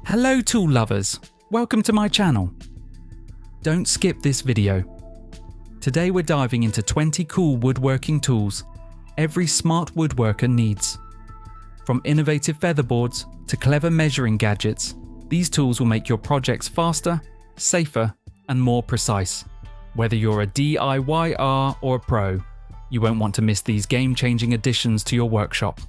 Hello tool lovers, welcome to my channel. Don't skip this video. Today we're diving into 20 cool woodworking tools every smart woodworker needs. From innovative featherboards to clever measuring gadgets, these tools will make your projects faster, safer, and more precise. Whether you're a DIYer or a pro, you won't want to miss these game-changing additions to your workshop.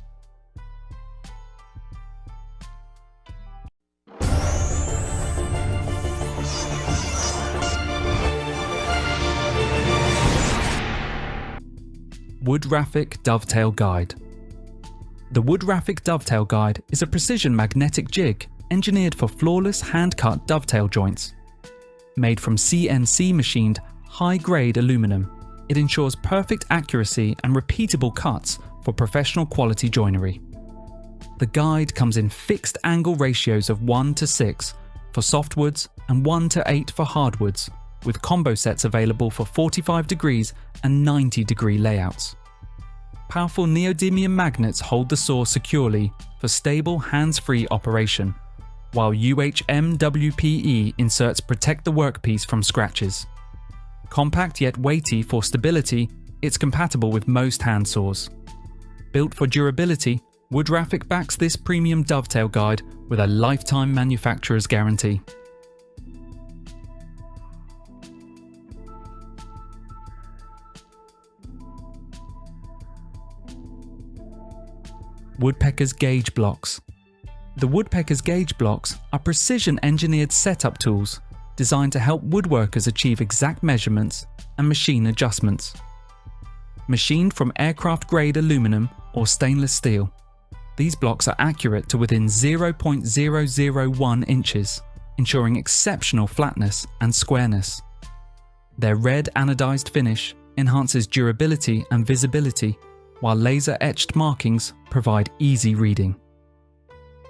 Woodraphic Dovetail Guide. The Woodraphic Dovetail Guide is a precision magnetic jig engineered for flawless hand-cut dovetail joints. Made from CNC machined high-grade aluminum, it ensures perfect accuracy and repeatable cuts for professional quality joinery. The guide comes in fixed angle ratios of 1:6 for softwoods and 1:8 for hardwoods, with combo sets available for 45 degrees and 90 degree layouts. Powerful neodymium magnets hold the saw securely for stable hands-free operation, while UHMWPE inserts protect the workpiece from scratches. Compact yet weighty for stability, it's compatible with most hand saws. Built for durability, Woodraphic backs this premium dovetail guide with a lifetime manufacturer's guarantee. Woodpeckers Gauge Blocks. The Woodpeckers Gauge Blocks are precision-engineered setup tools designed to help woodworkers achieve exact measurements and machine adjustments. Machined from aircraft-grade aluminum or stainless steel, these blocks are accurate to within 0.001 inches, ensuring exceptional flatness and squareness. Their red anodized finish enhances durability and visibility, while laser-etched markings provide easy reading.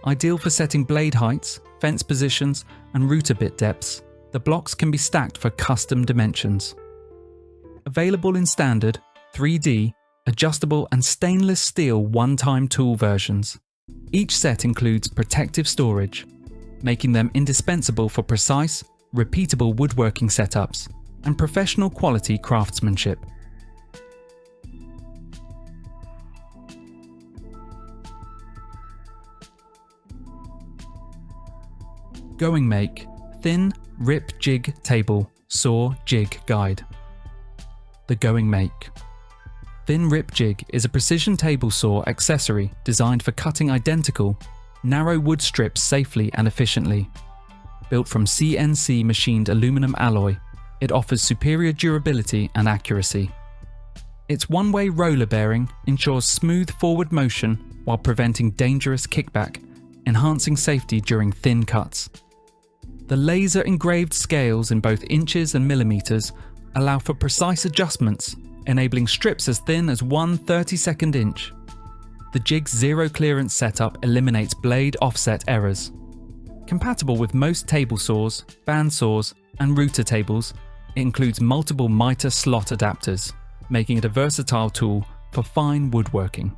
Ideal for setting blade heights, fence positions, and router bit depths, the blocks can be stacked for custom dimensions. Available in standard, 3D, adjustable and stainless steel one-time tool versions, each set includes protective storage, making them indispensable for precise, repeatable woodworking setups and professional quality craftsmanship. GOINGMAKE Thin Rip Jig Table Saw Jig Guide. The GOINGMAKE Thin Rip Jig is a precision table saw accessory designed for cutting identical, narrow wood strips safely and efficiently. Built from CNC machined aluminum alloy, it offers superior durability and accuracy. Its one-way roller bearing ensures smooth forward motion while preventing dangerous kickback, enhancing safety during thin cuts. The laser engraved scales in both inches and millimeters allow for precise adjustments, enabling strips as thin as 1/32 inch. The jig's zero clearance setup eliminates blade offset errors. Compatible with most table saws, band saws, and router tables, it includes multiple Mitre slot adapters, making it a versatile tool for fine woodworking.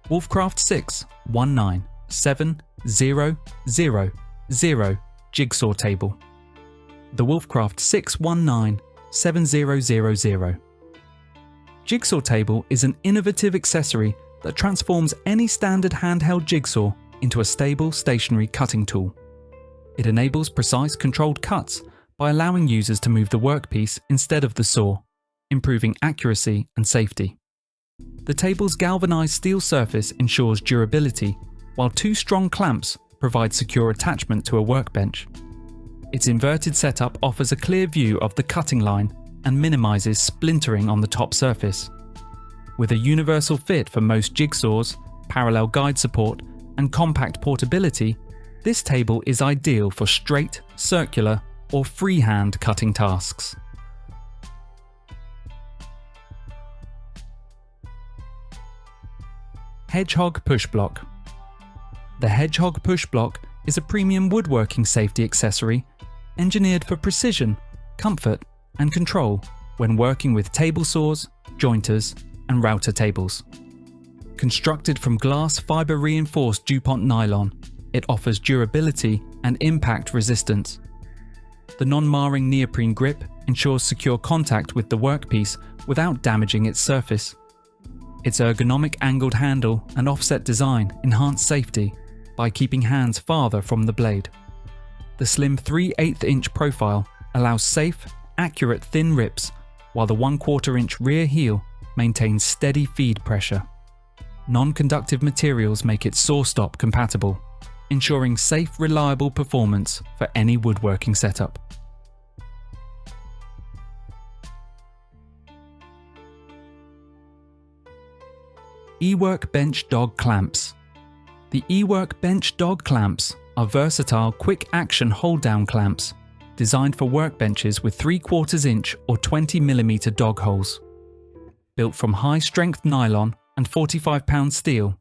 Wolfcraft 6197000 Jigsaw Table. The Wolfcraft 6197000 Jigsaw Table is an innovative accessory that transforms any standard handheld jigsaw into a stable, stationary cutting tool. It enables precise, controlled cuts by allowing users to move the workpiece instead of the saw, improving accuracy and safety. The table's galvanized steel surface ensures durability, while two strong clamps provide secure attachment to a workbench. Its inverted setup offers a clear view of the cutting line and minimizes splintering on the top surface. With a universal fit for most jigsaws, parallel guide support, and compact portability, this table is ideal for straight, circular, or freehand cutting tasks. Hedgehog Push Block. The Hedgehog Push Block is a premium woodworking safety accessory engineered for precision, comfort, and control when working with table saws, jointers, and router tables. Constructed from glass fibre reinforced DuPont nylon, it offers durability and impact resistance. The non-marring neoprene grip ensures secure contact with the workpiece without damaging its surface. Its ergonomic angled handle and offset design enhance safety by keeping hands farther from the blade. The slim 3/8 inch profile allows safe, accurate thin rips, while the 1/4 inch rear heel maintains steady feed pressure. Non-conductive materials make it saw-stop compatible, ensuring safe, reliable performance for any woodworking setup. Ework Bench Dog Clamps. The Ework Bench Dog Clamps are versatile, quick-action hold-down clamps designed for workbenches with 3/4 inch or 20mm dog holes. Built from high-strength nylon and 45-pound steel,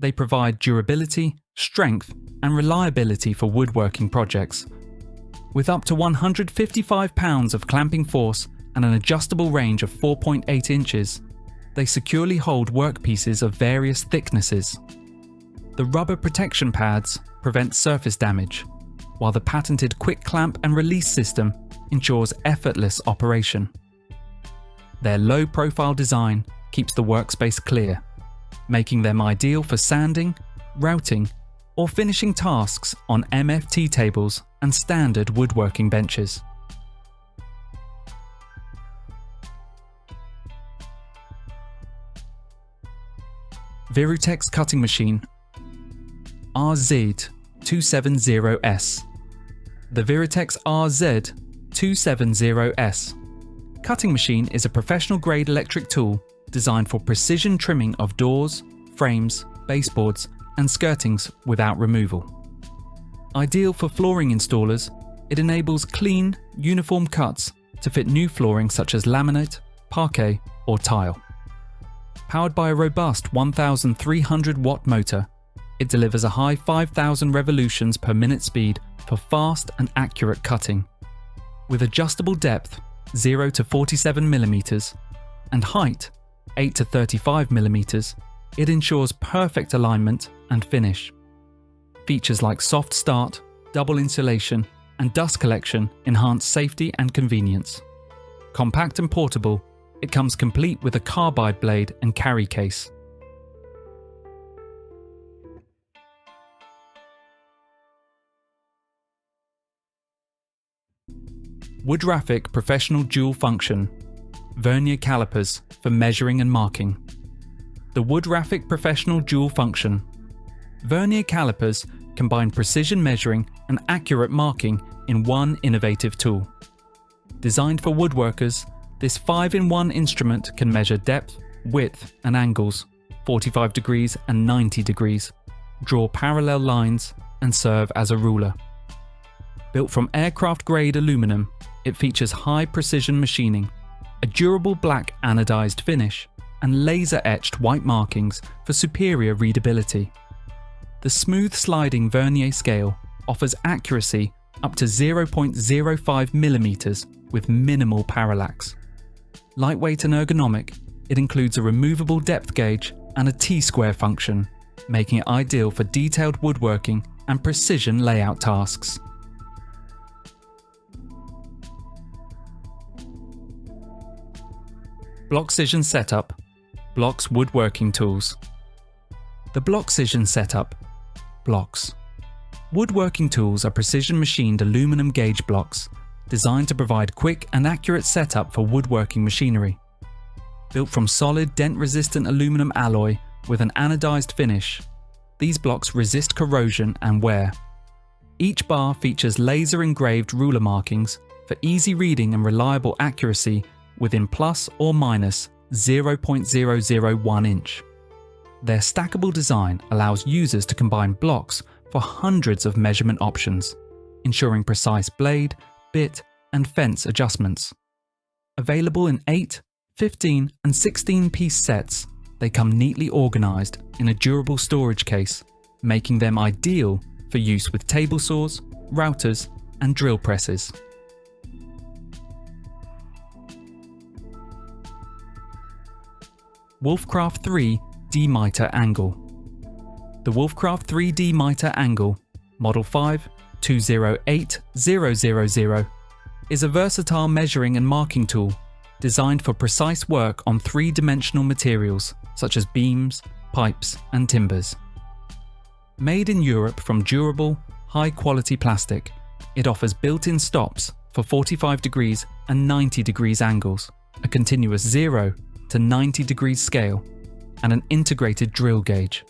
they provide durability, strength, and reliability for woodworking projects. With up to 155 pounds of clamping force and an adjustable range of 4.8 inches, they securely hold workpieces of various thicknesses. The rubber protection pads prevent surface damage, while the patented quick clamp and release system ensures effortless operation. Their low-profile design keeps the workspace clear, making them ideal for sanding, routing, or finishing tasks on MFT tables and standard woodworking benches. Virutex cutting machine RZ270S. The Virutex RZ270S cutting machine is a professional-grade electric tool designed for precision trimming of doors, frames, baseboards, and skirtings without removal. Ideal for flooring installers, it enables clean, uniform cuts to fit new flooring such as laminate, parquet, or tile. Powered by a robust 1,300 watt motor, it delivers a high 5,000 revolutions per minute speed for fast and accurate cutting. With adjustable depth 0 to 47mm and height 8 to 35mm, it ensures perfect alignment and finish. Features like soft start, double insulation, and dust collection enhance safety and convenience. Compact and portable, it comes complete with a carbide blade and carry case. Woodraphic Professional Dual Function Vernier Calipers for measuring and marking. The Woodraphic Professional Dual Function Vernier calipers combine precision measuring and accurate marking in one innovative tool. Designed for woodworkers, this 5-in-1 instrument can measure depth, width, and angles, 45 degrees and 90 degrees, draw parallel lines, and serve as a ruler. Built from aircraft-grade aluminum, it features high-precision machining, a durable black anodized finish, and laser-etched white markings for superior readability. The smooth sliding Vernier scale offers accuracy up to 0.05mm with minimal parallax. Lightweight and ergonomic, it includes a removable depth gauge and a T-square function, making it ideal for detailed woodworking and precision layout tasks. Blockcision Setup Blocks Woodworking Tools. The Blockcision Setup Blocks. Woodworking tools are precision machined aluminum gauge blocks designed to provide quick and accurate setup for woodworking machinery. Built from solid dent-resistant aluminum alloy with an anodized finish, these blocks resist corrosion and wear. Each bar features laser-engraved ruler markings for easy reading and reliable accuracy within plus or minus 0.001 inch. Their stackable design allows users to combine blocks for hundreds of measurement options, ensuring precise blade, bit, and fence adjustments. Available in 8, 15, and 16-piece sets, they come neatly organized in a durable storage case, making them ideal for use with table saws, routers, and drill presses. Wolfcraft 3D Mitre Angle. The Wolfcraft 3D Mitre Angle, Model 5208-000, is a versatile measuring and marking tool designed for precise work on three-dimensional materials such as beams, pipes, and timbers. Made in Europe from durable, high-quality plastic, it offers built-in stops for 45 degrees and 90 degrees angles, a continuous 0 to 90 degrees scale, and an integrated drill gauge.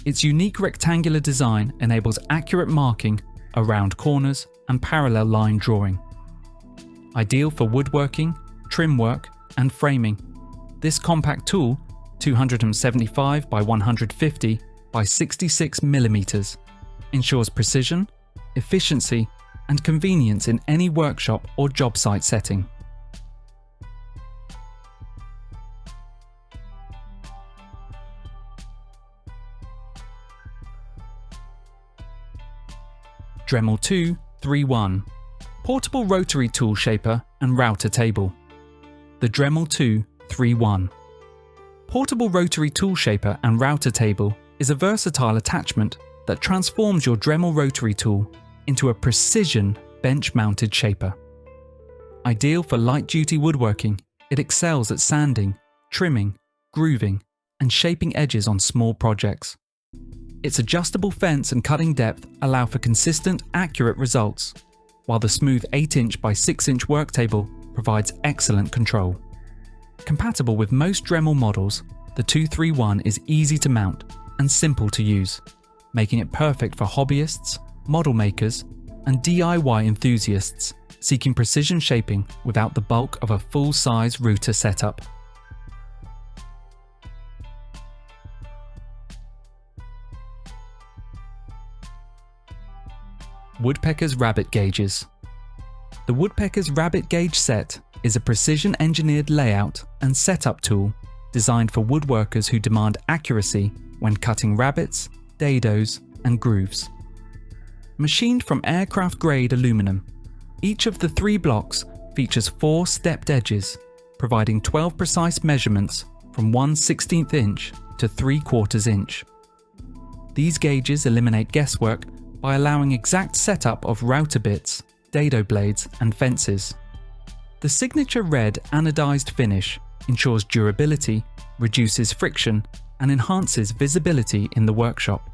Its unique rectangular design enables accurate marking around corners and parallel line drawing. Ideal for woodworking, trim work, and framing, this compact tool, 275 by 150 by 66 mm, ensures precision, efficiency, and convenience in any workshop or job site setting. Dremel 2-3-1 Portable Rotary Tool Shaper and Router Table. The Dremel 2-3-1 Portable Rotary Tool Shaper and Router Table is a versatile attachment that transforms your Dremel rotary tool into a precision bench-mounted shaper. Ideal for light-duty woodworking, it excels at sanding, trimming, grooving, and shaping edges on small projects. Its adjustable fence and cutting depth allow for consistent, accurate results, while the smooth 8-inch by 6-inch work table provides excellent control. Compatible with most Dremel models, the 2-3-1 is easy to mount and simple to use, making it perfect for hobbyists, model makers, and DIY enthusiasts seeking precision shaping without the bulk of a full-size router setup. Woodpecker's Rabbet Gauges. The Woodpecker's Rabbet Gauge set is a precision-engineered layout and setup tool designed for woodworkers who demand accuracy when cutting rabbets, dados, and grooves. Machined from aircraft-grade aluminum, each of the 3 blocks features 4 stepped edges, providing 12 precise measurements from 1/16 inch to 3/4 inch. These gauges eliminate guesswork by allowing exact setup of router bits, dado blades, and fences. The signature red anodized finish ensures durability, reduces friction, and enhances visibility in the workshop.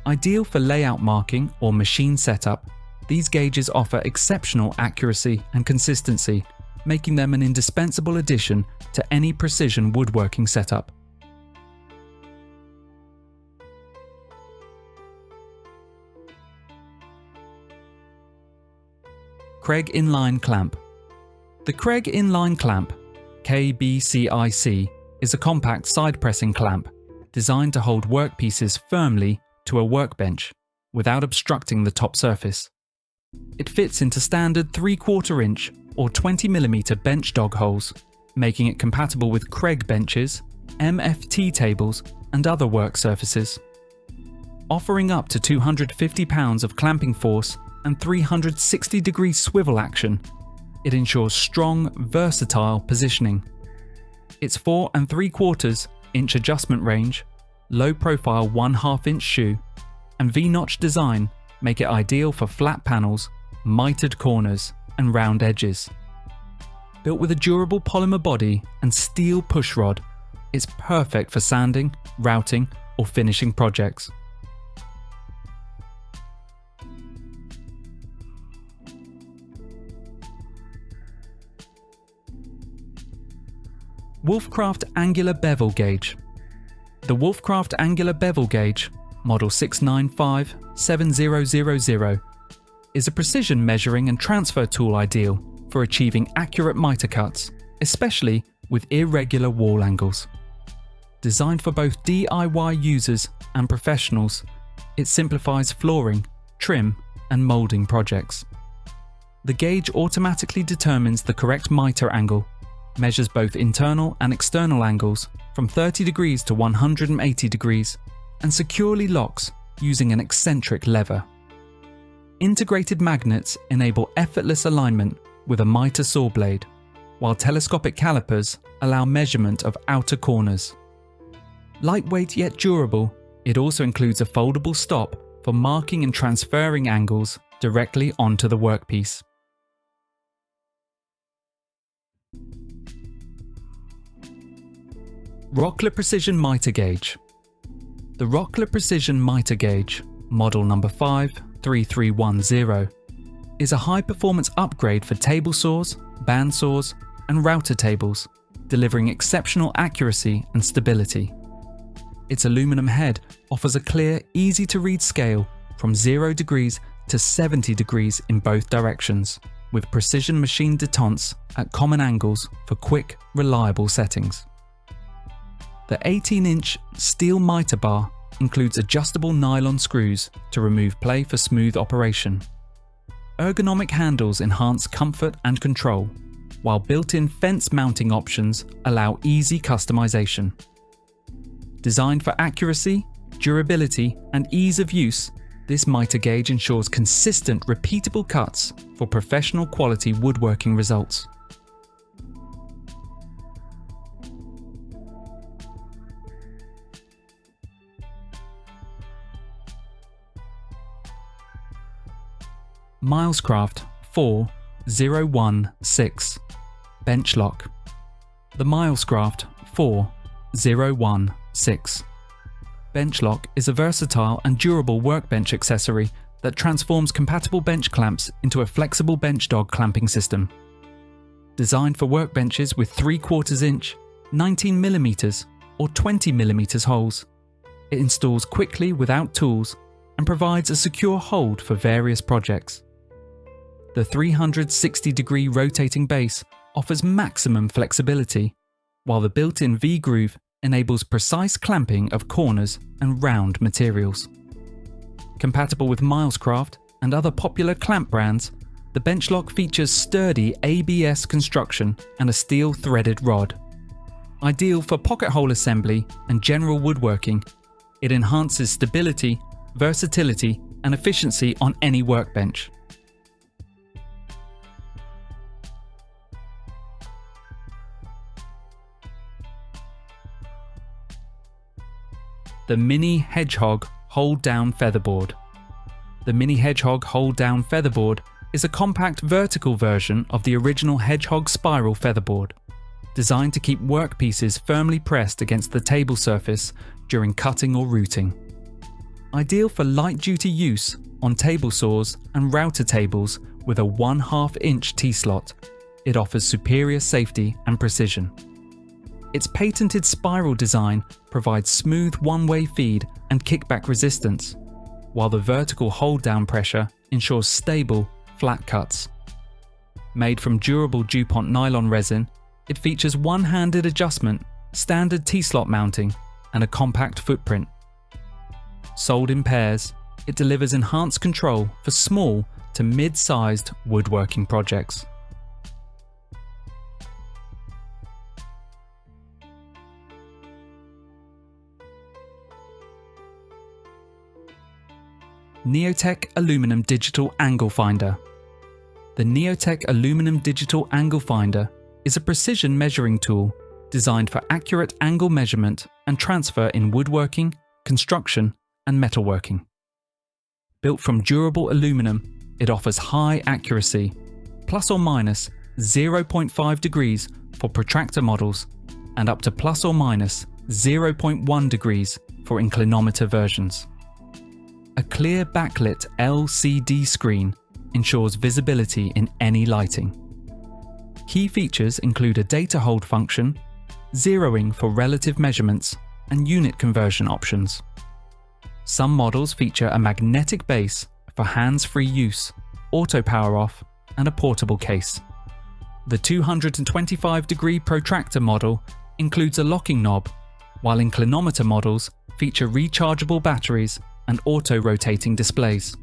Ideal for layout marking or machine setup, these gauges offer exceptional accuracy and consistency, making them an indispensable addition to any precision woodworking setup. Kreg Inline Clamp. The Kreg Inline Clamp, KBCIC, is a compact side-pressing clamp designed to hold workpieces firmly to a workbench without obstructing the top surface. It fits into standard 3/4 inch or 20 mm bench dog holes, making it compatible with Kreg benches, MFT tables, and other work surfaces. Offering up to 250 pounds of clamping force and 360-degree swivel action, it ensures strong, versatile positioning. Its 4 3/4 inch adjustment range, low-profile 1/2 inch shoe, and V-notch design make it ideal for flat panels, mitered corners, and round edges. Built with a durable polymer body and steel push rod, it's perfect for sanding, routing, or finishing projects. Wolfcraft Angular Bevel Gauge. The Wolfcraft Angular Bevel Gauge, Model 695-7000, is a precision measuring and transfer tool ideal for achieving accurate mitre cuts, especially with irregular wall angles. Designed for both DIY users and professionals, it simplifies flooring, trim, and moulding projects. The gauge automatically determines the correct mitre angle, measures both internal and external angles from 30 degrees to 180 degrees, and securely locks using an eccentric lever. Integrated magnets enable effortless alignment with a mitre saw blade. while telescopic calipers allow measurement of outer corners. Lightweight yet durable, it also includes a foldable stop for marking and transferring angles directly onto the workpiece. Rockler Precision Mitre Gauge. The Rockler Precision Mitre Gauge, model number 53310, is a high-performance upgrade for table saws, band saws, and router tables, delivering exceptional accuracy and stability. Its aluminum head offers a clear, easy-to-read scale from 0 degrees to 70 degrees in both directions, with precision machine detents at common angles for quick, reliable settings. The 18-inch steel mitre bar includes adjustable nylon screws to remove play for smooth operation. Ergonomic handles enhance comfort and control, while built-in fence mounting options allow easy customization. Designed for accuracy, durability, and ease of use, this mitre gauge ensures consistent, repeatable cuts for professional quality woodworking results. Milescraft 4016 BenchLock. The Milescraft 4016 BenchLock is a versatile and durable workbench accessory that transforms compatible bench clamps into a flexible bench dog clamping system. Designed for workbenches with 3/4 inch, 19mm, or 20mm holes, it installs quickly without tools and provides a secure hold for various projects. The 360-degree rotating base offers maximum flexibility, while the built-in V-groove enables precise clamping of corners and round materials. Compatible with Milescraft and other popular clamp brands, the BenchLock features sturdy ABS construction and a steel threaded rod. Ideal for pocket hole assembly and general woodworking, it enhances stability, versatility, and efficiency on any workbench. The Mini Hedgehog Hold-Down Featherboard. The Mini Hedgehog Hold-Down Featherboard is a compact vertical version of the original Hedgehog spiral featherboard, designed to keep workpieces firmly pressed against the table surface during cutting or routing. Ideal for light-duty use on table saws and router tables with a 1/2 inch T-slot, it offers superior safety and precision. Its patented spiral design provides smooth one-way feed and kickback resistance, while the vertical hold-down pressure ensures stable, flat cuts. Made from durable DuPont nylon resin, it features one-handed adjustment, standard T-slot mounting, and a compact footprint. Sold in pairs, it delivers enhanced control for small to mid-sized woodworking projects. Neoteck Aluminum Digital Angle Finder. The Neoteck Aluminum Digital Angle Finder is a precision measuring tool designed for accurate angle measurement and transfer in woodworking, construction, and metalworking. Built from durable aluminum, it offers high accuracy, plus or minus 0.5 degrees for protractor models and up to plus or minus 0.1 degrees for inclinometer versions. A clear backlit LCD screen ensures visibility in any lighting. Key features include a data hold function, zeroing for relative measurements, and unit conversion options. Some models feature a magnetic base for hands-free use, auto power off, and a portable case. The 225-degree protractor model includes a locking knob, while inclinometer models feature rechargeable batteries and auto-rotating displays.